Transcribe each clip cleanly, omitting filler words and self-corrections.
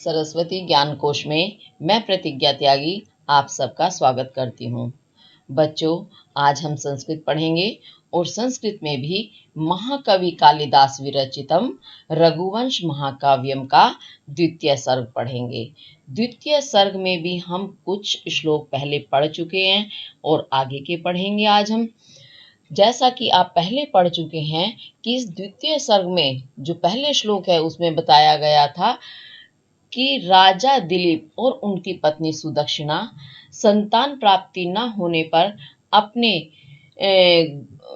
सरस्वती ज्ञान कोश में मैं प्रतिज्ञा त्यागी आप सबका स्वागत करती हूँ। बच्चों, आज हम संस्कृत पढ़ेंगे और संस्कृत में भी महाकवि कालिदास विरचितम रघुवंश महाकाव्यम का द्वितीय सर्ग पढ़ेंगे। द्वितीय सर्ग में भी हम कुछ श्लोक पहले पढ़ चुके हैं और आगे के पढ़ेंगे आज हम। जैसा कि आप पहले पढ़ चुके हैं कि इस द्वितीय सर्ग में जो पहले श्लोक है उसमें बताया गया था कि राजा दिलीप और उनकी पत्नी सुदक्षिणा संतान प्राप्ति न होने पर अपने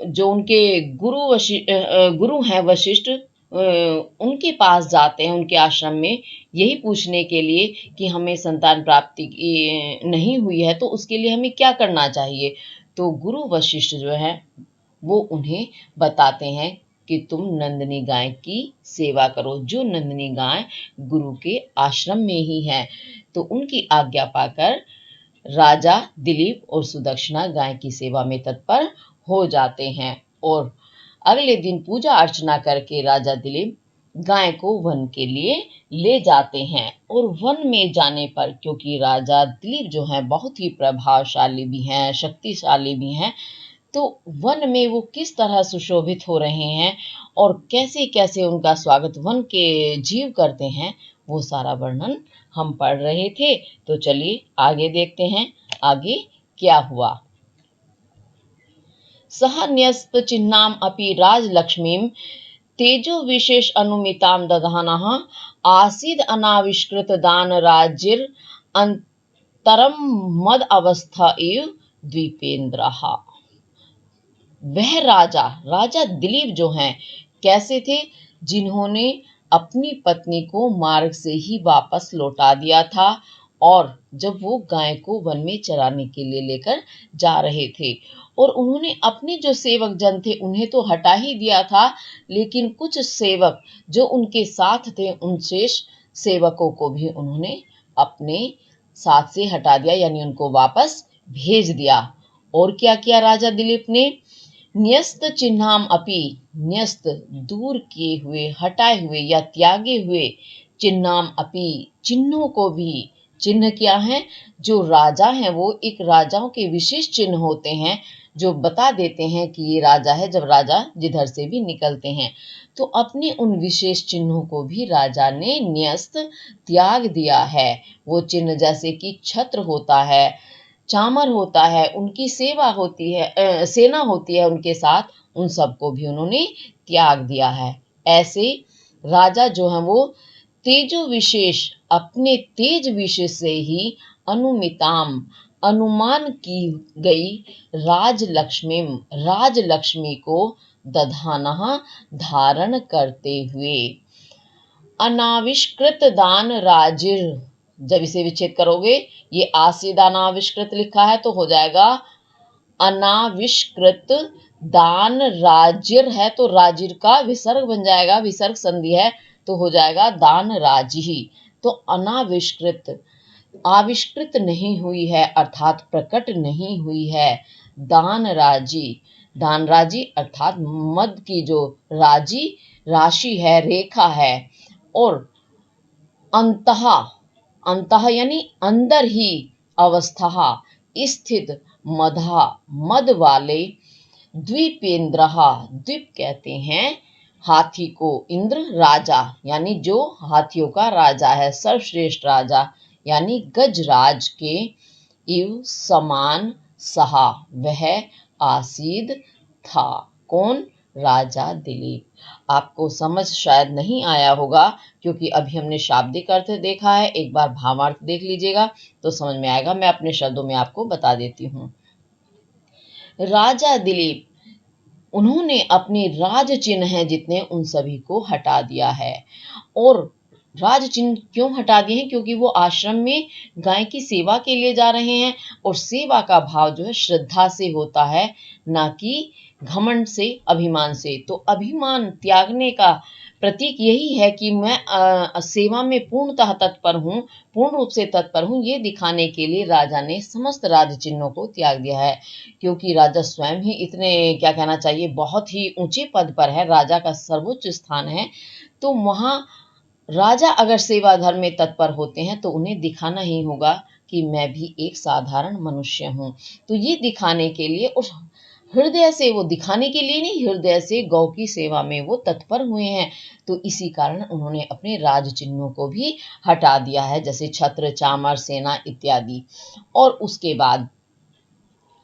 जो उनके गुरु हैं वशिष्ठ, उनके पास जाते हैं, उनके आश्रम में, यही पूछने के लिए कि हमें संतान प्राप्ति नहीं हुई है तो उसके लिए हमें क्या करना चाहिए। तो गुरु वशिष्ठ जो है वो उन्हें बताते हैं कि तुम नंदिनी गाय की सेवा करो, जो नंदिनी गाय गुरु के आश्रम में ही है। तो उनकी आज्ञा पाकर राजा दिलीप और सुदक्षिणा गाय की सेवा में तत्पर हो जाते हैं और अगले दिन पूजा अर्चना करके राजा दिलीप गाय को वन के लिए ले जाते हैं। और वन में जाने पर, क्योंकि राजा दिलीप जो है बहुत ही प्रभावशाली भी हैं, शक्तिशाली भी हैं, तो वन में वो किस तरह सुशोभित हो रहे हैं और कैसे कैसे उनका स्वागत वन के जीव करते हैं, वो सारा वर्णन हम पढ़ रहे थे। तो चलिए आगे देखते हैं आगे क्या हुआ। सह न्यस्त चिन्नाम अपि राजलक्ष्मीम तेजो विशेष अनुमिताम दधानः आसीद अनाविष्कृत दान राज्यिर अंतरम मद अवस्था इव द्वीपेंद्रः। वह राजा दिलीप जो हैं कैसे थे, जिन्होंने अपनी पत्नी को मार्ग से ही वापस लौटा दिया था और जब वो गाय को वन में चराने के लिए लेकर जा रहे थे और उन्होंने अपने जो सेवक जन थे उन्हें तो हटा ही दिया था, लेकिन कुछ सेवक जो उनके साथ थे उन शेष सेवकों को भी उन्होंने अपने साथ से हटा दिया, यानी उनको वापस भेज दिया। और क्या किया राजा दिलीप ने, न्यस्त चिन्हाम अपि, न्यस्त दूर किए हुए, हटाए हुए या त्यागे हुए, चिन्हाम अपि चिन्हों को भी। चिन्ह क्या है, जो राजा हैं वो एक राजाओं के विशेष चिन्ह होते हैं जो बता देते हैं कि ये राजा है, जब राजा जिधर से भी निकलते हैं। तो अपने उन विशेष चिन्हों को भी राजा ने न्यस्त त्याग दिया है। वो चिन्ह जैसे कि छत्र होता है, चामर होता है, उनकी सेवा होती है, सेना होती है उनके साथ, उन सबको भी उन्होंने त्याग दिया है। ऐसे राजा जो हैं वो तेजो विशेष, अपने तेज विशेष से ही अनुमिताम, अनुमान की गई, राजलक्ष्मी को दधानः, धारण करते हुए, अनाविष्कृत दान राजिर, जब इसे विच्छेद करोगे, ये आसिद अनाविष्कृत लिखा है तो हो जाएगा अनाविष्कृत, दान राजिर है तो राजिर का विसर्ग बन जाएगा, विसर्ग संधि है तो हो जाएगा दान राजी। तो अनाविष्कृत, आविष्कृत नहीं हुई है अर्थात प्रकट नहीं हुई है, दान राजी, दान राजी अर्थात मद की जो राजी राशि है, रेखा है, और अंतः, अंतः यानी अंदर ही, अवस्था स्थित, मधा मद वाले, द्वीपेंद्रहा, द्वीप कहते हैं हाथी को, इंद्र राजा यानी जो हाथियों का राजा है, सर्वश्रेष्ठ राजा यानी गजराज के, इव समान, सहा वह आसीद था। कौन, राजा दिलीप। आपको समझ शायद नहीं आया होगा क्योंकि अभी हमने शाब्दिक अर्थ देखा है, एक बार भावार्थ देख लीजिएगा तो समझ में आएगा। मैं अपने शब्दों में आपको बता देती हूँ। राजा दिलीप, उन्होंने अपने राज चिन्ह हैं जितने, उन सभी को हटा दिया है। और राज चिन्ह क्यों हटा दिए हैं, क्योंकि वो आश्रम में गाय की सेवा के लिए जा रहे हैं और सेवा का भाव जो है श्रद्धा से होता है, ना कि घमंड से, अभिमान से। तो अभिमान त्यागने का प्रतीक यही है कि मैं सेवा में पूर्णतः तत्पर हूँ, पूर्ण रूप से तत्पर हूँ, ये दिखाने के लिए राजा ने समस्त राज चिन्हों को त्याग दिया है। क्योंकि राजा स्वयं ही इतने, क्या कहना चाहिए, बहुत ही ऊंचे पद पर है, राजा का सर्वोच्च स्थान है, तो वहाँ राजा अगर सेवा धर्म में तत्पर होते हैं तो उन्हें दिखाना ही होगा कि मैं भी एक साधारण मनुष्य हूं। तो ये दिखाने के लिए उस हृदय से, वो दिखाने के लिए नहीं, हृदय से गौ की सेवा में वो तत्पर हुए हैं। तो इसी कारण उन्होंने अपने राज चिन्हों को भी हटा दिया है, जैसे छत्र, चामर, सेना इत्यादि। और उसके बाद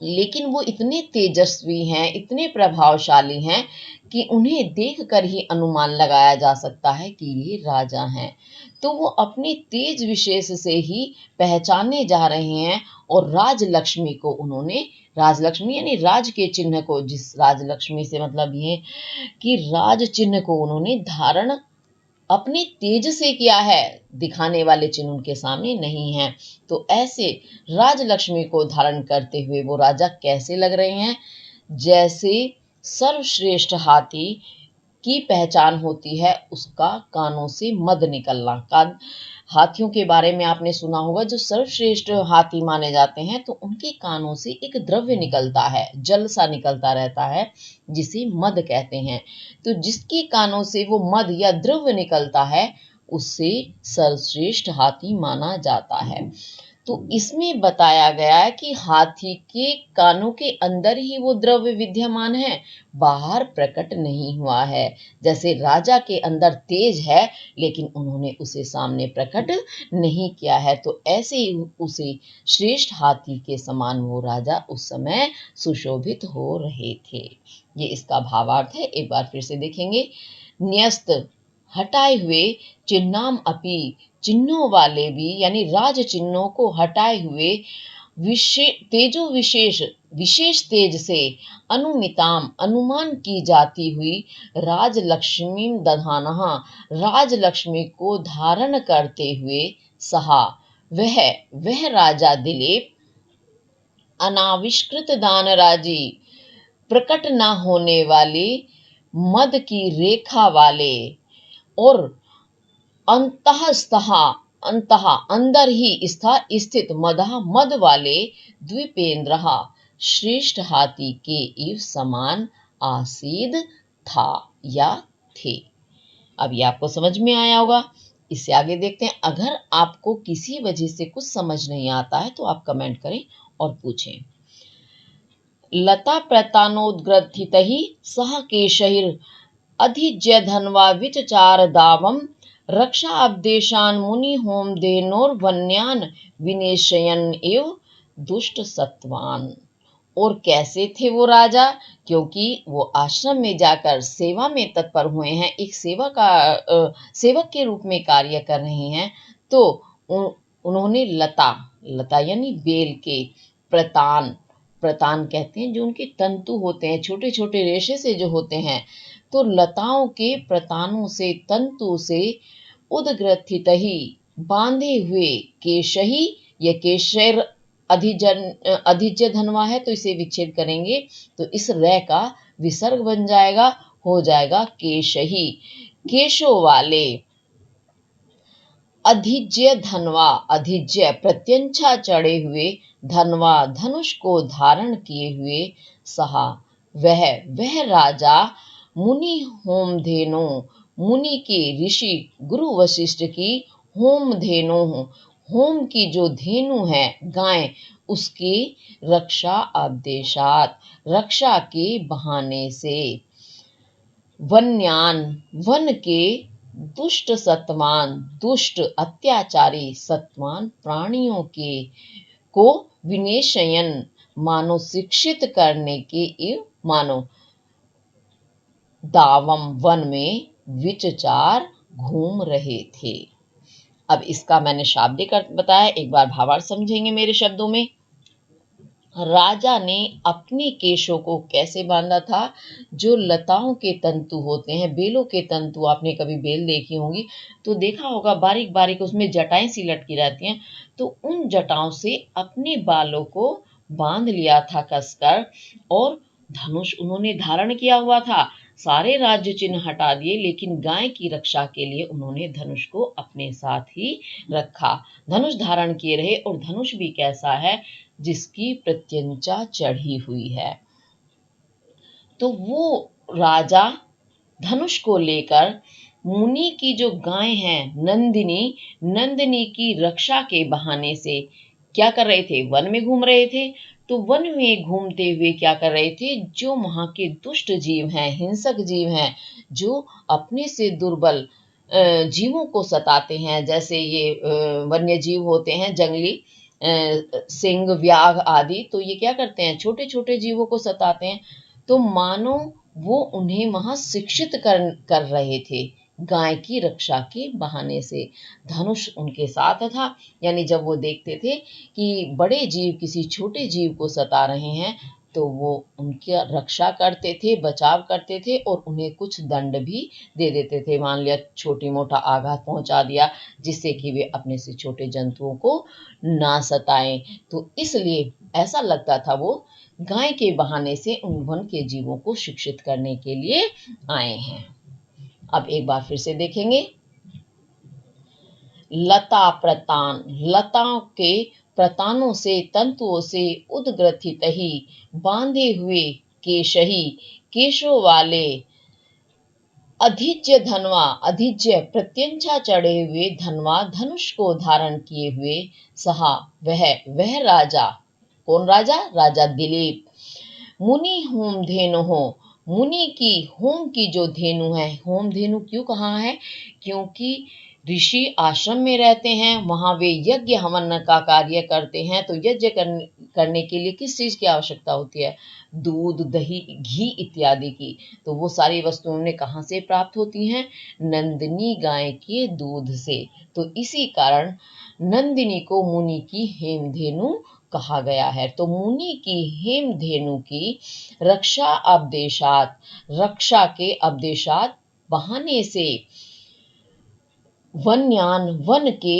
लेकिन वो इतने तेजस्वी हैं, इतने प्रभावशाली हैं कि उन्हें देखकर ही अनुमान लगाया जा सकता है कि ये राजा हैं। तो वो अपने तेज विशेष से ही पहचाने जा रहे हैं और राजलक्ष्मी को उन्होंने, राजलक्ष्मी यानी राज के चिन्ह को, जिस राजलक्ष्मी से मतलब ये कि राज चिन्ह को उन्होंने धारण अपने तेज से किया है, दिखाने वाले चिन्ह उनके सामने नहीं है। तो ऐसे राजलक्ष्मी को धारण करते हुए वो राजा कैसे लग रहे हैं? जैसे सर्वश्रेष्ठ हाथी की पहचान होती है उसका कानों से मद निकलना। हाथियों के बारे में आपने सुना होगा, जो सर्वश्रेष्ठ हाथी माने जाते हैं तो उनके कानों से एक द्रव्य निकलता है, जल सा निकलता रहता है, जिसे मद कहते हैं। तो जिसके कानों से वो मद या द्रव्य निकलता है उसे सर्वश्रेष्ठ हाथी माना जाता है। तो इसमें बताया गया है कि हाथी के कानों के अंदर ही वो द्रव्य विद्यमान है, बाहर प्रकट नहीं हुआ है। जैसे राजा के अंदर तेज है लेकिन उन्होंने उसे सामने प्रकट नहीं किया है, तो ऐसे ही उसे श्रेष्ठ हाथी के समान वो राजा उस समय सुशोभित हो रहे थे। ये इसका भावार्थ है, एक बार फिर से देखेंगे। न्यस्त हटाए हुए, चिन्नाम अपि चिन्हों वाले भी, यानी राज चिन्हों को हटाए हुए, तेजो विशेष, विशेष तेज से, अनुमिताम अनुमान की जाती हुई, राजलक्ष्मी दधानहा राजलक्ष्मी को धारण करते हुए, सहा वह राजा दिलीप, अनाविष्कृत दानराजी, प्रकट न होने वाले, मद की रेखा वाले, और अंतः अंदर ही स्थित मदहा मद वाले, द्विपेंद्रहा श्रेष्ठ हाथी के इव समान आसीद था या थे। अब ये आपको समझ में आया होगा। इससे आगे देखते हैं। अगर आपको किसी वजह से कुछ समझ नहीं आता है तो आप कमेंट करें और पूछें। लता प्रतानोद्ग्रथितहि सह केशहिर अधिज्य धन्वा विचचार दावम, रक्षा अपदेशान मुनि होम धेनोर्वन्यान विनेशयन एव दुष्ट सत्वान। और कैसे थे वो राजा? क्योंकि वो आश्रम में जाकर सेवा में तत्पर हुए हैं, एक सेवक के रूप में कार्य कर रहे हैं। तो उन्होंने लता यानी बेल के प्रतान, प्रतान कहते हैं जो उनके तंतु होते हैं, छोटे छोटे रेशे से जो होते हैं, तो लताओं के प्रतानों से, तंतु से, उद्ग्रथित ही बांधे हुए, केशही, ये केशर अधिज्य धनवा है तो इसे विच्छेद करेंगे तो इस रै का विसर्ग बन जाएगा, हो जाएगा केशही, केशों वाले। अधिज्य धनवा, अधिज्य प्रत्यंछा चढ़े हुए, धनवा धनुष को धारण किए हुए, सहा वह राजा, मुनि होम धेनु, मुनि के ऋषि गुरु वशिष्ठ की, होम धेनु, होम की जो धेनु है गाय, उसकी रक्षा आदेशात, रक्षा के बहाने से, वन्यान वन के, दुष्ट सत्वान दुष्ट अत्याचारी, सत्वान प्राणियों के, को विनेशयन मानो शिक्षित करने के, इव मानो दावम वन में विचचार घूम रहे थे। अब इसका मैंने शाब्दिक अर्थ बताया, एक बार भावार्थ समझेंगे मेरे शब्दों में। राजा ने अपने केशों को कैसे बांधा था? जो लताओं के तंतु होते हैं, बेलों के तंतु, आपने कभी बेल देखी होंगी तो देखा होगा बारीक बारीक उसमें जटाएं सी लटकी रहती हैं, तो उन जटाओं से अपने बालों को बांध लिया था कसकर, और धनुष उन्होंने धारण किया हुआ था। सारे राज्य चिन्ह हटा दिए लेकिन गाय की रक्षा के लिए उन्होंने धनुष को अपने साथ ही रखा, धनुष धारण किए रहे। और धनुष भी कैसा है? जिसकी प्रत्यंचा चढ़ी हुई है। तो वो राजा धनुष को लेकर मुनि की जो गाय है नंदिनी, नंदिनी की रक्षा के बहाने से क्या कर रहे थे, वन में घूम रहे थे। तो वन में घूमते हुए क्या कर रहे थे, जो वहां के दुष्ट जीव हैं, हिंसक जीव हैं, जो अपने से दुर्बल जीवों को सताते हैं, जैसे ये वन्य जीव होते हैं जंगली, सिंह, व्याघ आदि, तो ये क्या करते हैं, छोटे छोटे जीवों को सताते हैं। तो मानो वो उन्हें वहां शिक्षित कर रहे थे गाय की रक्षा के बहाने से। धनुष उनके साथ था, यानी जब वो देखते थे कि बड़े जीव किसी छोटे जीव को सता रहे हैं तो वो उनकी रक्षा करते थे, बचाव करते थे और उन्हें कुछ दंड भी दे देते थे। मान लिया छोटी मोटा आघात पहुंचा दिया जिससे कि वे अपने से छोटे जंतुओं को ना सताएं। तो इसलिए ऐसा लगता था वो गाय के बहाने से उन वन के जीवों को शिक्षित करने के लिए आए हैं। अब एक बार फिर से देखेंगे। लता प्रतान, लताओं के प्रतानों से, तंतुओं से उद्ग्रथित ही बांधे हुए केशही, केशों वाले अधिज्य धनवा, अधिज्य प्रत्यंचा चढ़े हुए धनवा, धनुष को धारण किए हुए सहा वह राजा, कौन राजा, राजा दिलीप। मुनि होम धेनु हो, मुनि की होम की जो धेनु है, होम धेनु क्यों कहा है, क्योंकि ऋषि आश्रम में रहते हैं, वहां वे यज्ञ हवन का कार्य करते हैं। तो यज्ञ करने के लिए किस चीज की आवश्यकता होती है, दूध, दही, घी इत्यादि की। तो वो सारी वस्तुएं उन्हें कहाँ से प्राप्त होती हैं, नंदिनी गाय के दूध से। तो इसी कारण नंदिनी को मुनि की हेमधेनु कहा गया है। तो मुनि की हेमधेनु की रक्षा अपदेशात, रक्षा के अपदेशात बहाने से वन्यान, वन के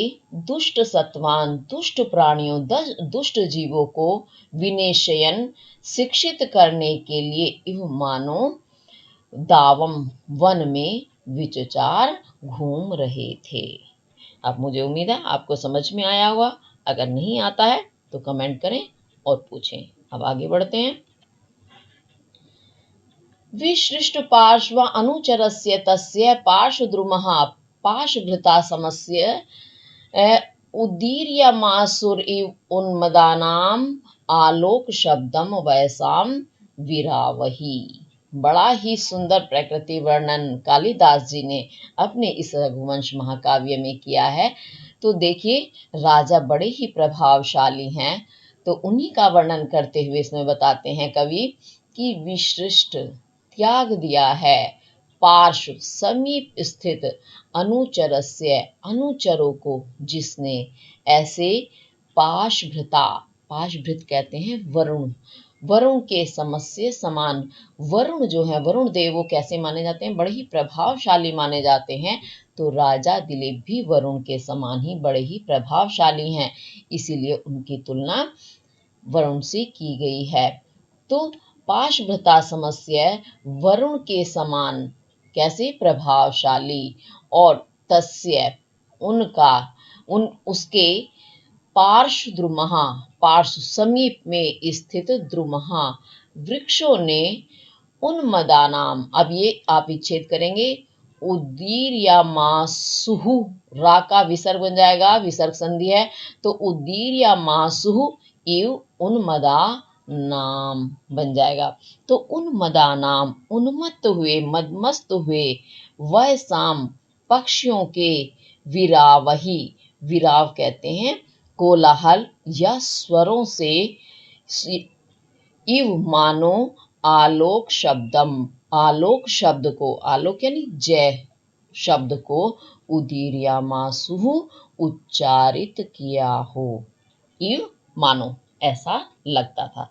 दुष्ट सत्वान, दुष्ट प्राणियों, दुष्ट जीवों को विनेशयन, शिक्षित करने के लिए इव मानो दावम, वन में विचचार घूम रहे थे। अब मुझे उम्मीद है आपको समझ में आया होगा। अगर नहीं आता है तो कमेंट करें और पूछें। अब आगे बढ़ते हैं। विसृष्ट पार्श्व अनुचरस्य तस्य पार्श्वद्रुमः पाशभृता समस्य उदीर्यमासुर इव उन्मदानाम आलोक शब्दम वैसाम विरावही। बड़ा ही सुंदर प्रकृति वर्णन कालिदास जी ने अपने इस रघुवंश महाकाव्य में किया है। तो देखिए, राजा बड़े ही प्रभावशाली हैं, तो उन्हीं का वर्णन करते हुए इसमें बताते हैं कवि कि विसृष्ट, त्याग दिया है, पार्श्व, समीप स्थित, अनुचरस्य, अनुचरों को, जिसने, ऐसे पाशभृता, पाशभृत कहते हैं वरुण, वरुण के समस्य समान। वरुण जो है, वरुण देव, वो कैसे माने जाते हैं, बड़े ही प्रभावशाली माने जाते हैं। तो राजा दिलीप भी वरुण के समान ही बड़े ही प्रभावशाली हैं, इसीलिए उनकी तुलना वरुण से की गई है। तो पाशभृता समस्य, वरुण के समान, कैसे, प्रभावशाली, और तस्य, उनका, उसके पार्श्व द्रुमहा, पार्श्व समीप में स्थित द्रुमहा, वृक्षों ने, उन्मदानाम, अब ये आप विच्छेद करेंगे, उदीर या मासुहु, रा का विसर्ग बन जाएगा, विसर्ग संधि है, तो उदीर या मासुहु इव उन्मदा नाम बन जाएगा। तो उन्मदा नाम, उन्मत्त हुए, मदमस्त हुए, वह शाम, पक्षियों के, विरावही, विराव कहते हैं कोलाहल या स्वरों से, इव मानो आलोक शब्दम, आलोक शब्द को, आलोक यानी जय शब्द को, उदीर्यमासुहु, उच्चारित किया हो, इव मानो, ऐसा लगता था।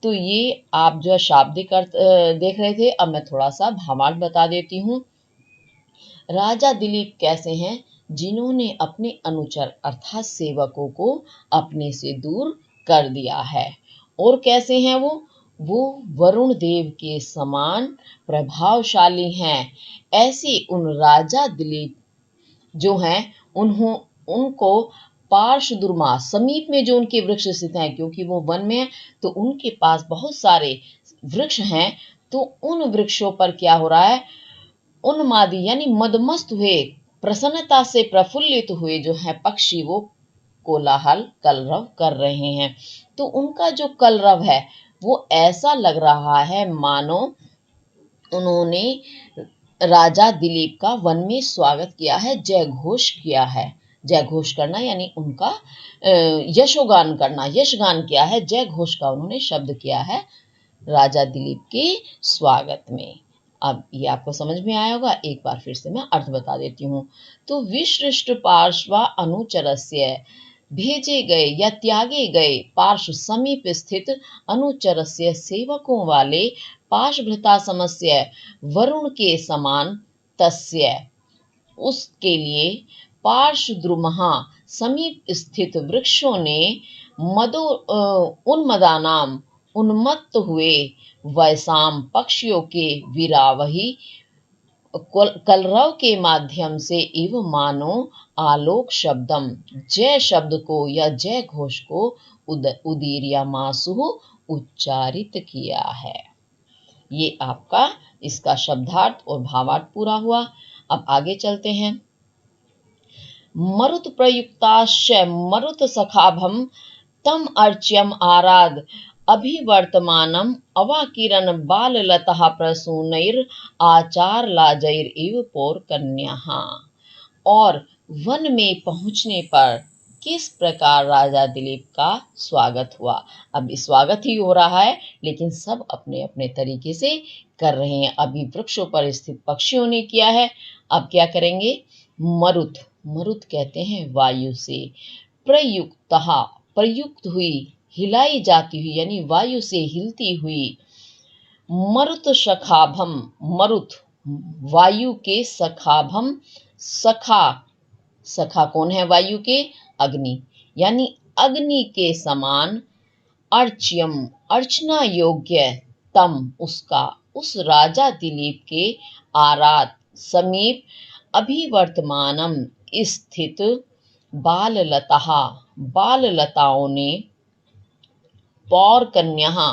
तो ये आप जो शाब्दिक अर्थ देख रहे थे, अब मैं थोड़ा सा भावार्थ बता देती हूँ। राजा दिलीप कैसे हैं, जिन्होंने अपने अनुचर अर्थात सेवकों को अपने से दूर कर दिया है। और कैसे हैं वो वरुण देव के समान प्रभावशाली हैं। ऐसे उन राजा दिलीप जो हैं, उनको पार्श्वद्रुमा, समीप में जो उनके वृक्ष स्थित हैं, क्योंकि वो वन में है तो उनके पास बहुत सारे वृक्ष हैं। तो उन वृक्षों पर क्या हो रहा है, उन्मादी यानी मदमस्त हुए, प्रसन्नता से प्रफुल्लित हुए जो है पक्षी, वो कोलाहल कलरव कर रहे हैं। तो उनका जो कलरव है वो ऐसा लग रहा है मानो उन्होंने राजा दिलीप का वन में स्वागत किया है, जय घोष किया है। जय घोष करना यानी उनका यशोगान करना, यशगान किया है, जय घोष का उन्होंने शब्द किया है राजा दिलीप के स्वागत में। अब ये आपको समझ में आया होगा, एक बार फिर से मैं अर्थ बता देती हूँ। तो विशिष्ट पार्श्व अनुचरस्य, भेजे गए या त्यागे गए पार्श्व समीप स्थित अनुचरस्य, सेवकों वाले पाशभृता समस्य, वरुण के समान, तस्य उसके लिए, पार्श्वद्रुमहा समीप स्थित वृक्षों ने, मदो उन्मदानाम उन्मत्त हुए वैसाम पक्षियों के विरावही कलरव के माध्यम से इव मानो आलोक शब्दम, जय शब्द को या जय घोष को उदीर्या मासु उच्चारित किया है। ये आपका इसका शब्दार्थ और भावार्थ पूरा हुआ। अब आगे चलते हैं। मरुत प्रयुक्ताश्च मरुत सखाभम तम अर्च्यम आराध अभिवर्तमानम अवाकिरण बाललता प्रसूनैर आचार लाजैर इव पौर कन्या। और वन में पहुंचने पर किस प्रकार राजा दिलीप का स्वागत हुआ। अब स्वागत ही हो रहा है लेकिन सब अपने अपने तरीके से कर रहे हैं। अभी वृक्षों पर स्थित पक्षियों ने किया है, अब क्या करेंगे। मरुत, मरुत कहते हैं वायु से, प्रयुक्तहा प्रयुक्त हुई, हिलाई जाती हुई यानी वायु से हिलती हुई, मरुत सखाभम, मरुत वायु के सखाभम, सखा, सखा कौन है वायु के, अग्नि, यानी अग्नि के समान, अर्च्यम अर्चना योग्य, तम उसका, उस राजा दिलीप के, आरात समीप, अभिवर्तमानम स्थित, बाललता बाललताओं ने, पौर कन्या,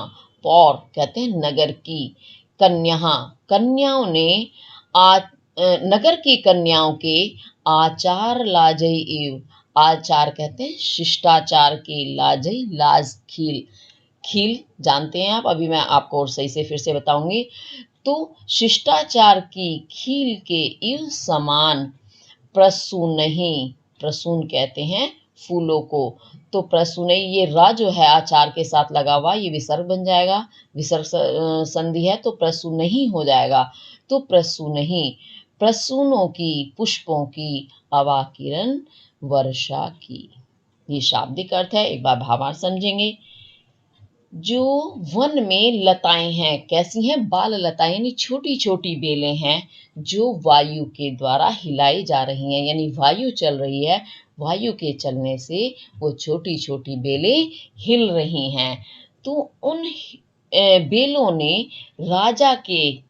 पौर कहते हैं नगर की, कन्या कन्याओं ने, नगर की कन्याओं के, आचार लाजई एव, आचार कहते हैं शिष्टाचार के, लाजई लाज खील, खील जानते हैं आप, अभी मैं आपको और सही से फिर से बताऊंगी। तो शिष्टाचार की खील के इव समान, प्रसूनहि, प्रसून कहते हैं फूलों को, तो प्रसूनहि ये रा जो है आचार के साथ लगा हुआ ये विसर्ग बन जाएगा, विसर्ग संधि है तो प्रसूनहि हो जाएगा। तो प्रसूनहि प्रसूनों की, पुष्पों की, अवाकिरण वर्षा की, ये शाब्दिक अर्थ है। एक बार भावार्थ समझेंगे। जो वन में लताएं हैं, कैसी हैं, बाल लताएं यानी छोटी छोटी बेलें हैं जो वायु के द्वारा हिलाई जा रही हैं, यानी वायु चल रही है, वायु के चलने से वो छोटी छोटी बेलें हिल रही हैं। तो उन बेलों ने राजा के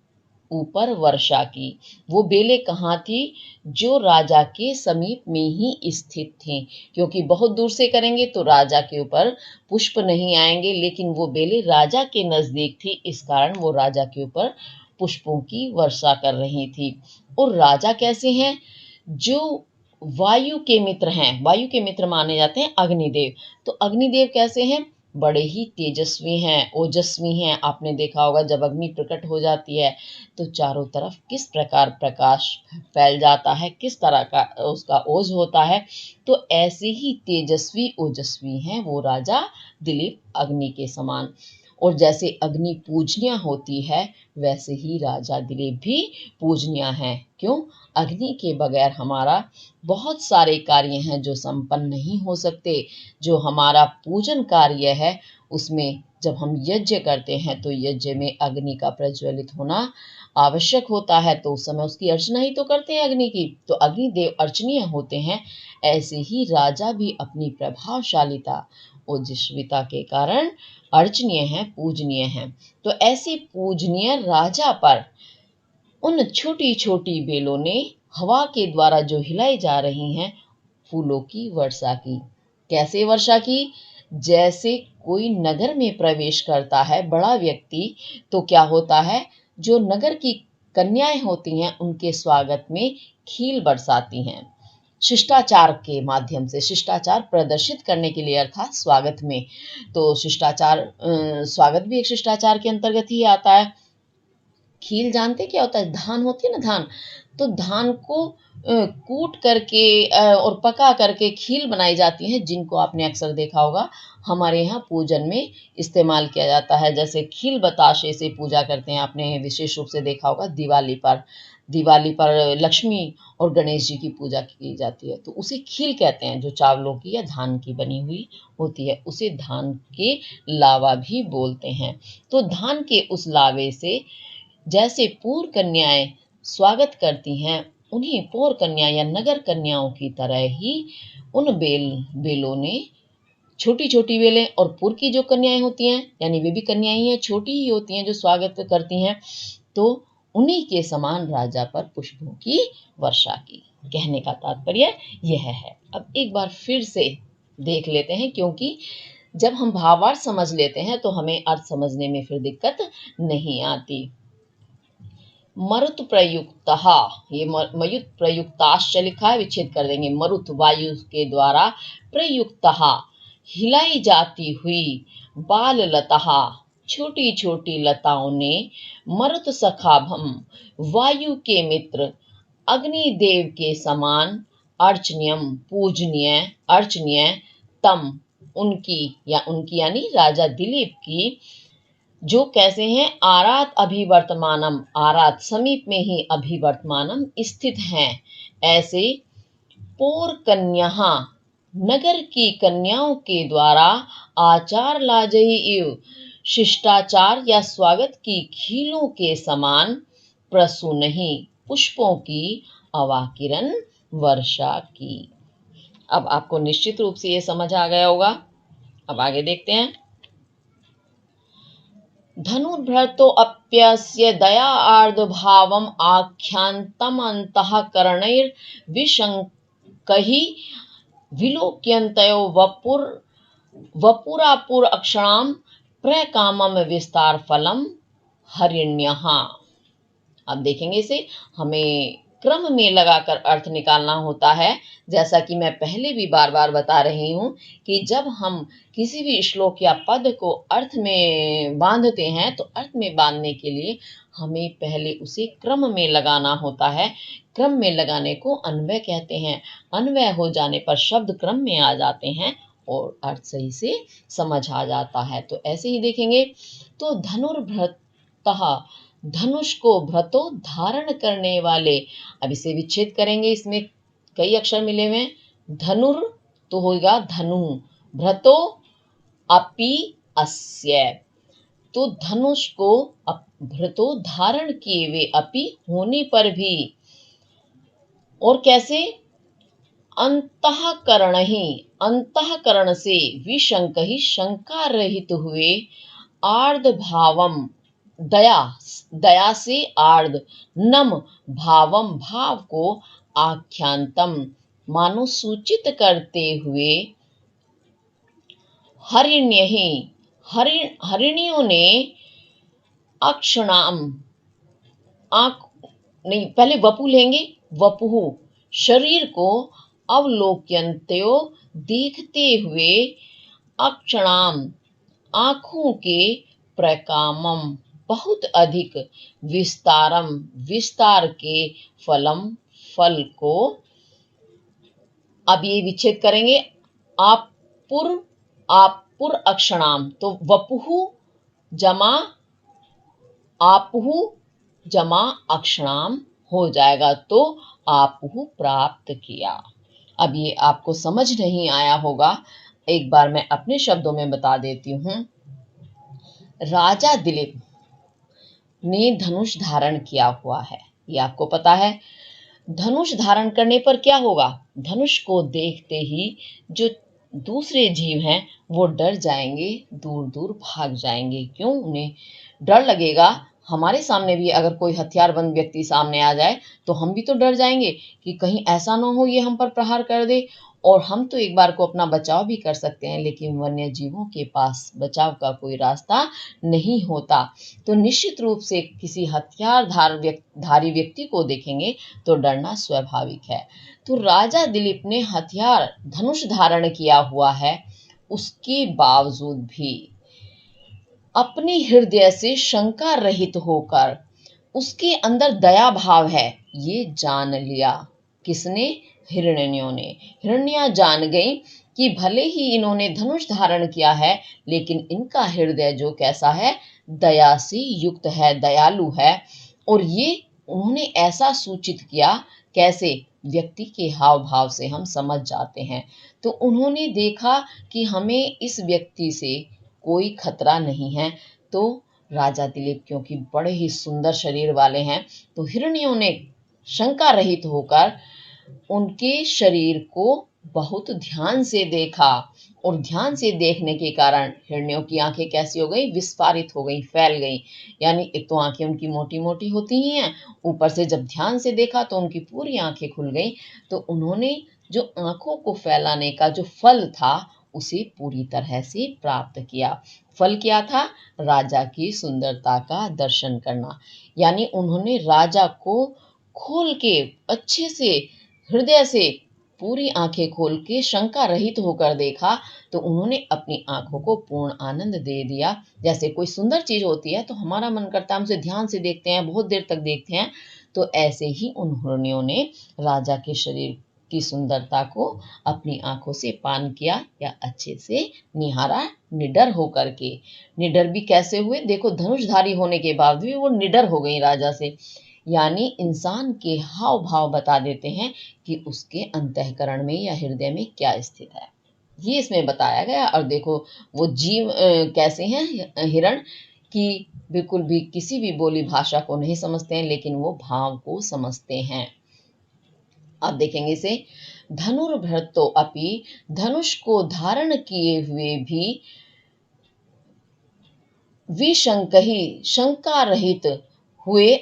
ऊपर वर्षा की। वो बेलें कहाँ थी, जो राजा के समीप में ही स्थित थी, क्योंकि बहुत दूर से करेंगे तो राजा के ऊपर पुष्प नहीं आएंगे, लेकिन वो बेलें राजा के नजदीक थी, इस कारण वो राजा के ऊपर पुष्पों की वर्षा कर रही थी। और राजा कैसे हैं, जो वायु के मित्र हैं, वायु के मित्र माने जाते हैं अग्निदेव। तो अग्निदेव कैसे हैं, बड़े ही तेजस्वी हैं, ओजस्वी हैं। आपने देखा होगा जब अग्नि प्रकट हो जाती है तो चारों तरफ किस प्रकार प्रकाश फैल जाता है, किस तरह का उसका ओज होता है। तो ऐसे ही तेजस्वी ओजस्वी हैं वो राजा दिलीप अग्नि के समान। और जैसे अग्नि पूजनीय होती है वैसे ही राजा दिलीप भी पूजनीय हैं। क्यों, अग्नि के बगैर हमारा बहुत सारे कार्य हैं जो संपन्न नहीं हो सकते। जो हमारा पूजन कार्य है उसमें जब हम यज्ञ करते हैं तो यज्ञ में अग्नि का प्रज्वलित होना आवश्यक होता है, तो उस समय उसकी अर्चना ही तो करते हैं अग्नि की, तो अग्निदेव अर्चनीय होते हैं। ऐसे ही राजा भी अपनी प्रभावशालिता ओजस्विता के कारण अर्चनीय हैं, पूजनीय हैं। तो ऐसे पूजनीय राजा पर उन छोटी छोटी बेलों ने हवा के द्वारा जो हिलाई जा रही हैं फूलों की वर्षा की। कैसे वर्षा की, जैसे कोई नगर में प्रवेश करता है बड़ा व्यक्ति, तो क्या होता है, जो नगर की कन्याएं होती हैं उनके स्वागत में खील बरसाती हैं। शिष्टाचार के माध्यम से, शिष्टाचार प्रदर्शित करने के लिए अर्थात स्वागत में। तो शिष्टाचार, स्वागत भी एक शिष्टाचार के अंतर्गत ही आता है। खील जानते क्या होता है? धान होती है ना, धान। तो धान को कूट करके और पका करके खील बनाई जाती है, जिनको आपने अक्सर देखा होगा हमारे यहाँ पूजन में इस्तेमाल किया जाता है। जैसे खील बताशे से पूजा करते हैं, आपने विशेष रूप से देखा होगा दिवाली पर। दिवाली पर लक्ष्मी और गणेश जी की पूजा की जाती है, तो उसे खील कहते हैं, जो चावलों की या धान की बनी हुई होती है। उसे धान के लावा भी बोलते हैं। तो धान के उस लावे से जैसे पूर्व कन्याएं स्वागत करती हैं, उन्हीं पौर कन्या या नगर कन्याओं की तरह ही उन बेलों ने, छोटी छोटी बेलें, और पूर्व की जो कन्याएं होती हैं, यानी वे भी कन्याएं ही हैं, छोटी ही होती हैं जो स्वागत करती हैं, तो उन्हीं के समान राजा पर पुष्पों की वर्षा की। कहने का तात्पर्य यह है। अब एक बार फिर से देख लेते हैं, क्योंकि जब हम भावार्थ समझ लेते हैं तो हमें अर्थ समझने में फिर दिक्कत नहीं आती। मरुत प्रयुक्त, ये मयुत प्रयुक्ताश्च लिखा है, विच्छेद कर देंगे। मरुत वायु के द्वारा, प्रयुक्त हिलाई जाती हुई, बाल लता छोटी छोटी लताओं ने, मरुत सखाभम वायु के मित्र, अग्निदेव के समान, अर्चनीयम पूजनीय, अर्चनीय, तम उनकी या उनकी यानी राजा दिलीप की, जो कैसे हैं, आरात अभिवर्तमानम, आरात समीप में ही अभिवर्तमानम स्थित हैं, ऐसे पौर कन्या नगर की कन्याओं के द्वारा आचार लाजई इव शिष्टाचार या स्वागत की खीलों के समान प्रसूनहि पुष्पों की अवाकिरण वर्षा की। अब आपको निश्चित रूप से ये समझ आ गया होगा। अब आगे देखते हैं। धनुर्भृतो अप्यस्य दया आर्द्र भावम आख्यान्तम अंतःकरणैर् विशंकहि विलोक्यन्तयो वपुरापुर अक्षणाम प्रकामम विस्तार फलम हरिण्यः। अब देखेंगे इसे, हमें क्रम में लगाकर अर्थ निकालना होता है। जैसा कि मैं पहले भी बार बार बता रही हूं कि जब हम किसी भी श्लोक या पद को अर्थ में बांधते हैं, तो अर्थ में बांधने के लिए हमें पहले उसे क्रम में लगाना होता है। क्रम में लगाने को अन्वय कहते हैं। अन्वय हो जाने पर शब्द क्रम में आ जाते हैं और अर्थ सही से समझ आ जाता है। तो ऐसे ही देखेंगे। तो धनुर्भृतः, धनुष को भ्रतो धारण करने वाले। अब इसे विच्छेद करेंगे, इसमें कई अक्षर मिले हुए हैं। धनुर तो होगा धनु, भ्रतो अपि अस्य, तो धनुष को भ्रतो धारण किए हुए, अपि होने पर भी, और कैसे, अंतःकरण ही, अंतःकरण से, विशंक ही शंका रहित हुए, आर्द्र भावम दया, दया से आर्द्र, नम भावम भाव को, आख्यांतम मानो सूचित करते हुए, हरिण्य ही हरिणियों ने, अक्षणाम आंख नहीं, पहले वपु लेंगे, वपुहु शरीर को, अवलोक्यन्त्यो देखते हुए, अक्षणाम आंखों के, प्रकामम बहुत अधिक, विस्तारम विस्तार के, फलम फल को। अब ये विच्छेद करेंगे। आपुर अक्षणाम, तो वपुहु जमा आपुहु जमा अक्षणाम हो जाएगा, तो आपुहु प्राप्त किया। अब ये आपको समझ नहीं आया होगा, एक बार मैं अपने शब्दों में बता देती हूं। राजा दिलीप ने धनुष धारण किया हुआ है, ये आपको पता है। धनुष धारण करने पर क्या होगा? धनुष को देखते ही जो दूसरे जीव हैं वो डर जाएंगे, दूर दूर भाग जाएंगे। क्यों? उन्हें डर लगेगा। हमारे सामने भी अगर कोई हथियारबंद व्यक्ति सामने आ जाए तो हम भी तो डर जाएंगे कि कहीं ऐसा ना हो ये हम पर प्रहार कर दे। और हम तो एक बार को अपना बचाव भी कर सकते हैं, लेकिन वन्य जीवों के पास बचाव का कोई रास्ता नहीं होता। तो निश्चित रूप से किसी धारी व्यक्ति को देखेंगे तो डरना स्वाभाविक है। तो राजा दिलीप ने हथियार धनुष धारण किया हुआ है, उसके बावजूद भी अपने हृदय से शंका रहित होकर उसके अंदर दया भाव है, ये जान लिया। किसने? हिरण्यों ने। हिरण्या जान गई कि भले ही इन्होंने धनुष धारण किया है, लेकिन इनका हृदय जो कैसा है, दया से युक्त है, दयालु है। और ये उन्होंने ऐसा सूचित किया, कैसे? व्यक्ति के हाव भाव से हम समझ जाते हैं। तो उन्होंने देखा कि हमें इस व्यक्ति से कोई खतरा नहीं है। तो राजा दिलीप क्योंकि बड़े ही सुंदर शरीर वाले हैं, तो हिरण्यों ने शंका रहित होकर उनके शरीर को बहुत ध्यान से देखा। और ध्यान से देखने के कारण हिरण्यों की आंखें कैसी हो गई? विस्फारित हो गई, फैल गई। यानी एक तो आंखें उनकी मोटी मोटी होती ही हैं, ऊपर से जब ध्यान से देखा तो उनकी पूरी आंखें खुल गई। तो उन्होंने जो आंखों को फैलाने का जो फल था, उसे पूरी तरह से प्राप्त किया। फल क्या था? राजा की सुंदरता का दर्शन करना। यानी उन्होंने राजा को खोल के अच्छे से हृदय से पूरी आंखें खोल के शंका रहित होकर देखा, तो उन्होंने अपनी आंखों को पूर्ण आनंद दे दिया। जैसे कोई सुंदर चीज होती है तो हमारा मन करता है हम उसे ध्यान से देखते हैं, बहुत देर तक देखते हैं। तो ऐसे ही उन हिरण्यों ने राजा के शरीर की सुंदरता को अपनी आंखों से पान किया, या अच्छे से निहारा, निडर होकर के। निडर भी कैसे हुए? देखो, धनुषधारी होने के बाद भी वो निडर हो गई राजा से। यानी इंसान के हाव भाव बता देते हैं कि उसके अंतःकरण में या हृदय में क्या स्थित है, ये इसमें बताया गया। और देखो वो जीव कैसे हैं हिरण, कि बिल्कुल भी किसी भी बोली भाषा को नहीं समझते हैं, लेकिन वो भाव को समझते हैं। अब देखेंगे इसे, धनुर्भृतो अपि, धनुष को धारण किए हुए भी विशंकहि, शंका रहित हुए,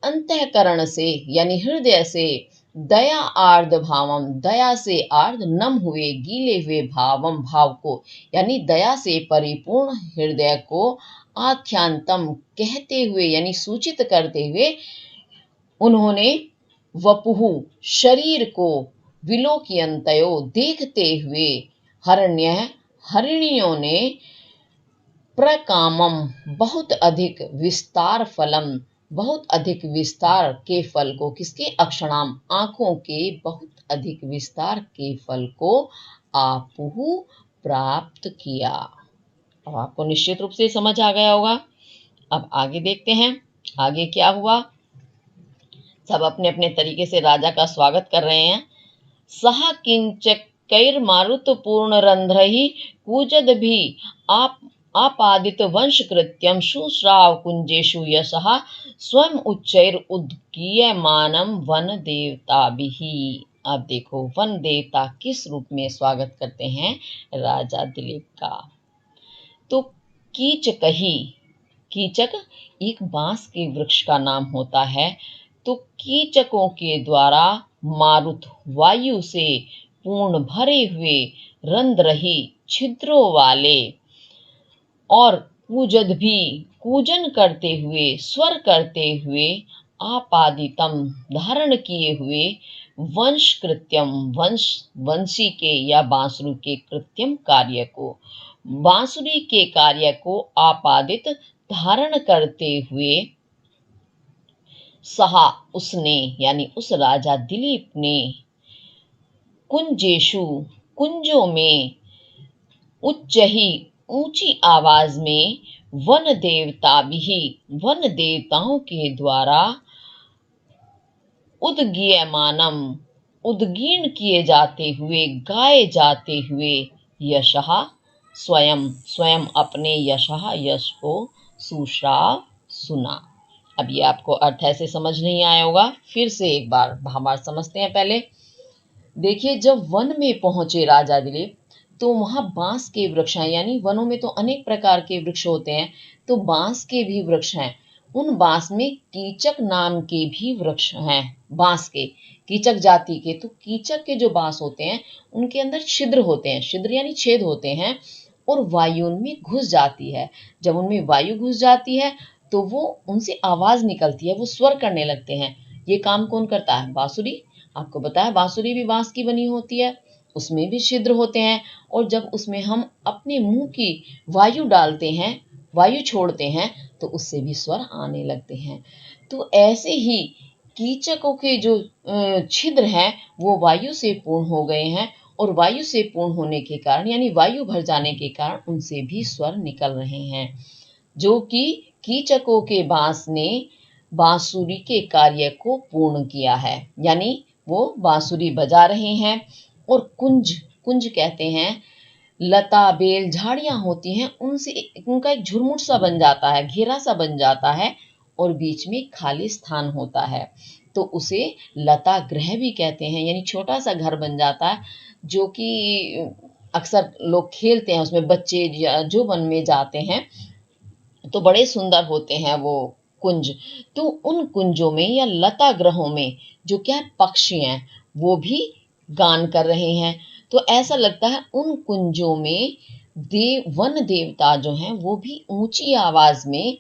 अंतःकरण से यानी हृदय से, दया आर्द भावम, दया से आर्द नम हुए, गीले हुए, भावम भाव को यानी दया से परिपूर्ण हृदय को, आख्यांतम कहते हुए यानी सूचित करते हुए, उन्होंने वपुहु शरीर को, विलोक्यन्तयो देखते हुए, हरिणियों ने, प्रकामम बहुत अधिक विस्तार फलम, बहुत अधिक विस्तार के फल को, किसके? अक्षणाम, आंखों के बहुत अधिक विस्तार के फल को आपुहु प्राप्त किया। अब आपको निश्चित रूप से समझ आ गया होगा। अब आगे देखते हैं, आगे क्या हुआ। सब अपने अपने तरीके से राजा का स्वागत कर रहे हैं। सह किंचकैर्मारुत पूर्ण रंध्रहि कूजद भी आपादित वंश कृत्यम शुश्राव कुंजेषु यशः स्वयं उच्चैर उद्गीयमानम वन देवताभिः। अब देखो वन देवता किस रूप में स्वागत करते हैं राजा दिलीप का। तो कीचकही, कीचक एक बांस के वृक्ष का नाम होता है। तो कीचकों के द्वारा मारुत, वायु से पूर्ण भरे हुए, रंध्रही, छिद्रों वाले, और कूजद भी, कूजन करते हुए, स्वर करते हुए, आपादितम, धारण किए हुए, वंश कृत्यम, वंशी के या बांसुरी के कृत्यम कार्य को, बांसुरी के कार्य को आपादित, धारण करते हुए, सहा, उसने यानी उस राजा दिलीप ने, कुंजेशु, कुंजों में, उच्च ही, ऊंची आवाज में, वन देवता भी, वन देवताओं के द्वारा, उद्गीयमानम, उद्गीर्ण किए जाते हुए, गाए जाते हुए, यशः, स्वयं, स्वयं अपने, यशः, यश को, सुश्राव, सुना। अब ये आपको अर्थ ऐसे समझ नहीं आया होगा, फिर से एक बार भावार्थ समझते हैं पहले। देखिए, जब वन में पहुंचे राजा दिलीप, तो वहां बांस के वृक्ष हैं, यानी वनों में तो अनेक प्रकार के वृक्ष होते हैं, तो बांस के भी वृक्ष हैं। उन बांस में कीचक नाम के भी वृक्ष हैं। बांस के, कीचक जाति के, तो कीचक के जो बांस होते हैं उनके अंदर छिद्र होते हैं, छिद्र यानी छेद होते हैं, और वायु उनमें घुस जाती है। जब उनमें वायु घुस जाती है तो वो उनसे आवाज निकलती है, वो स्वर करने लगते हैं। ये काम कौन करता है? बांसुरी। आपको पता है बांसुरी भी बांस की बनी होती है, उसमें भी छिद्र होते हैं, और जब उसमें हम अपने मुंह की वायु डालते हैं, वायु छोड़ते हैं, तो उससे भी स्वर आने लगते हैं। तो ऐसे ही कीचकों के जो छिद्र हैं वो वायु से पूर्ण हो गए हैं, और वायु से पूर्ण होने के कारण यानी वायु भर जाने के कारण उनसे भी स्वर निकल रहे हैं, जो कि कीचकों के बांस ने बांसुरी के कार्य को पूर्ण किया है। यानी वो बांसुरी बजा रहे हैं। और कुंज, कुंज कहते हैं लता बेल झाड़ियां होती हैं, उनसे उनका एक झुरमुट सा बन जाता है, घेरा सा बन जाता है, और बीच में खाली स्थान होता है, तो उसे लता गृह भी कहते हैं। यानी छोटा सा घर बन जाता है, जो कि अक्सर लोग खेलते हैं उसमें, बच्चे जो वन में जाते हैं तो बड़े सुंदर होते हैं वो कुंज। तो उन कुंजों में या लता ग्रहों में जो क्या पक्षी हैं वो भी गान कर रहे हैं। तो ऐसा लगता है उन कुंजों में वन देवता जो हैं वो भी ऊंची आवाज में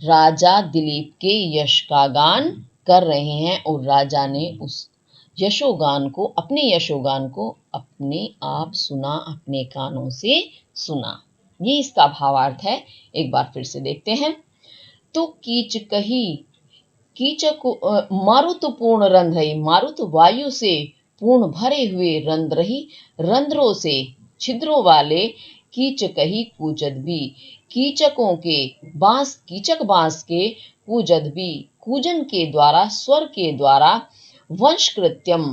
राजा दिलीप के यश का गान कर रहे हैं, और राजा ने उस अपने यशोगान को अपने आप सुना, अपने कानों से सुना। ये इसका भावार्थ है। एक बार फिर से देखते हैं। तो कीच कही कीचक मारुत पूर्ण रंध्रही, मारुत वायु से पूर्ण भरे हुए रंध्रही, रंध्रों से छिद्रों वाले कीच कही कूजद भी, कीचकों के बांस, कीचक बांस के कूजद भी, कूजन के द्वारा, स्वर के द्वारा, वंशकृत्यम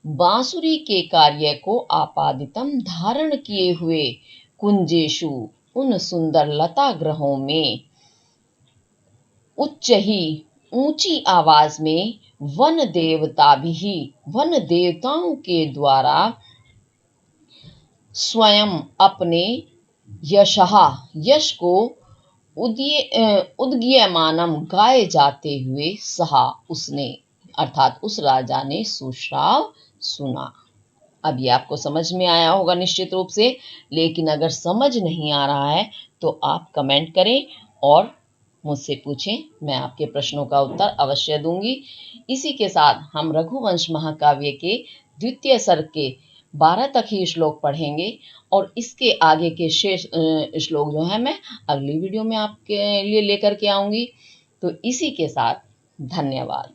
बांसुरी के कार्य को आपादितम धारण किए हुए, कुंजेशु उन सुंदर लता ग्रहों में, उच्च ही ऊंची आवाज में, वन देवता भी, वन देवताओं के द्वारा स्वयं अपने यश को उद्गीयमानम गाए जाते हुए सहा, उसने अर्थात उस राजा ने सुश्राव सुना। अब ये आपको समझ में आया होगा निश्चित रूप से, लेकिन अगर समझ नहीं आ रहा है तो आप कमेंट करें और मुझसे पूछें, मैं आपके प्रश्नों का उत्तर अवश्य दूंगी। इसी के साथ हम रघुवंश महाकाव्य के द्वितीय सर्ग के 12 तक ही श्लोक पढ़ेंगे, और इसके आगे के शेष श्लोक जो है मैं अगली वीडियो में आपके लिए लेकर के आऊंगी। तो इसी के साथ धन्यवाद।